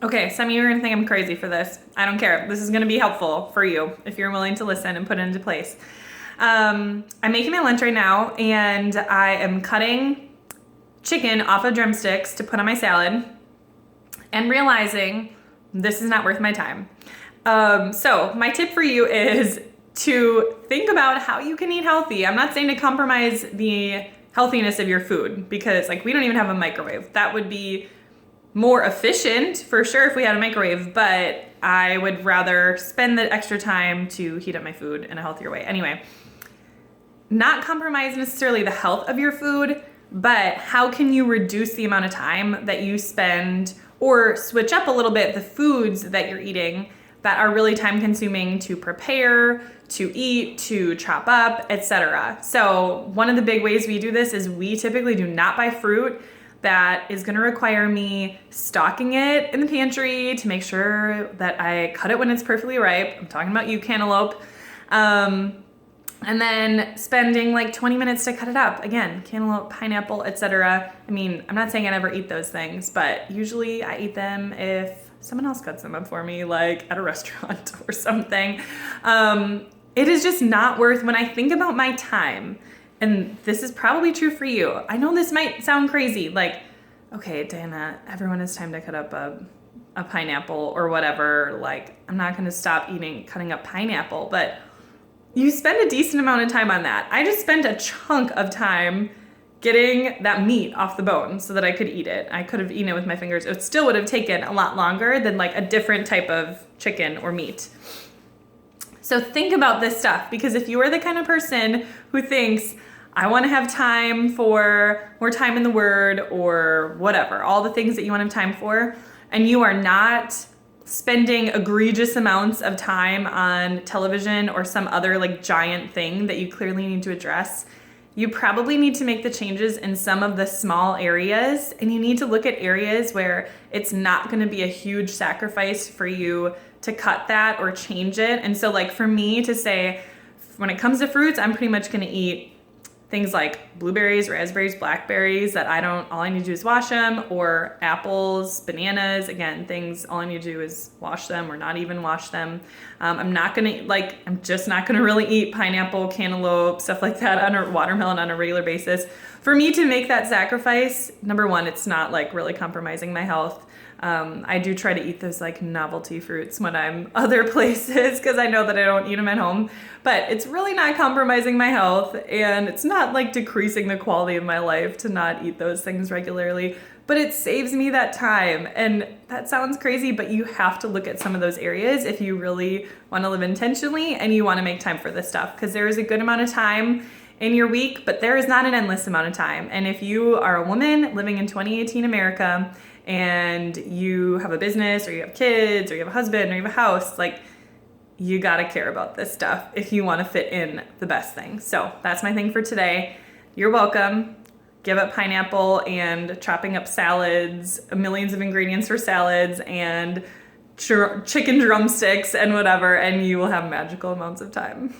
Okay, some of you are gonna think I'm crazy for this. I don't care. This is gonna be helpful for you if you're willing to listen and put it into place. I'm making my lunch right now, and I am cutting chicken off of drumsticks to put on my salad and realizing this is not worth my time. So my tip for you is to think about how you can eat healthy. I'm not saying to compromise the healthiness of your food, because like we don't even have a microwave. That would be more efficient for sure if we had a microwave, but I would rather spend the extra time to heat up my food in a healthier way. Anyway, not compromise necessarily the health of your food, but how can you reduce the amount of time that you spend or switch up a little bit the foods that you're eating that are really time consuming to prepare, to eat, to chop up, etc. So one of the big ways we do this is we typically do not buy fruit that is going to require me stocking it in the pantry to make sure that I cut it when it's perfectly ripe. I'm talking about you, cantaloupe. And then spending like 20 minutes to cut it up. Again, cantaloupe, pineapple, etc. I mean, I'm not saying I never eat those things, but usually I eat them if someone else cuts them up for me, like at a restaurant or something. It is just not worth, when I think about my time, and this is probably true for you. I know this might sound crazy, like, okay, Diana, everyone has time to cut up a pineapple or whatever. Like, I'm not gonna stop cutting up pineapple, but you spend a decent amount of time on that. I just spent a chunk of time getting that meat off the bone so that I could eat it. I could have eaten it with my fingers. It still would have taken a lot longer than like a different type of chicken or meat. So think about this stuff, because if you are the kind of person who thinks, I want to have time for more time in the Word or whatever, all the things that you want to have time for, and you are not spending egregious amounts of time on television or some other like giant thing that you clearly need to address, you probably need to make the changes in some of the small areas, and you need to look at areas where it's not going to be a huge sacrifice for you to cut that or change it. And so like for me to say, when it comes to fruits, I'm pretty much going to eat things like blueberries, raspberries, blackberries that all I need to do is wash them, or apples, bananas, again, things all I need to do is wash them or not even wash them. I'm just not gonna really eat pineapple, cantaloupe, stuff like that, watermelon on a regular basis. For me to make that sacrifice, number one, it's not like really compromising my health. I do try to eat those like novelty fruits when I'm other places, because I know that I don't eat them at home, but it's really not compromising my health, and it's not like decreasing the quality of my life to not eat those things regularly, but it saves me that time. And that sounds crazy, but you have to look at some of those areas if you really want to live intentionally and you want to make time for this stuff, because there is a good amount of time in your week, but there is not an endless amount of time. And if you are a woman living in 2018 America and you have a business, or you have kids, or you have a husband, or you have a house, like, you gotta care about this stuff if you wanna fit in the best thing. So that's my thing for today. You're welcome. Give up pineapple and chopping up salads, millions of ingredients for salads, and chicken drumsticks and whatever, and you will have magical amounts of time.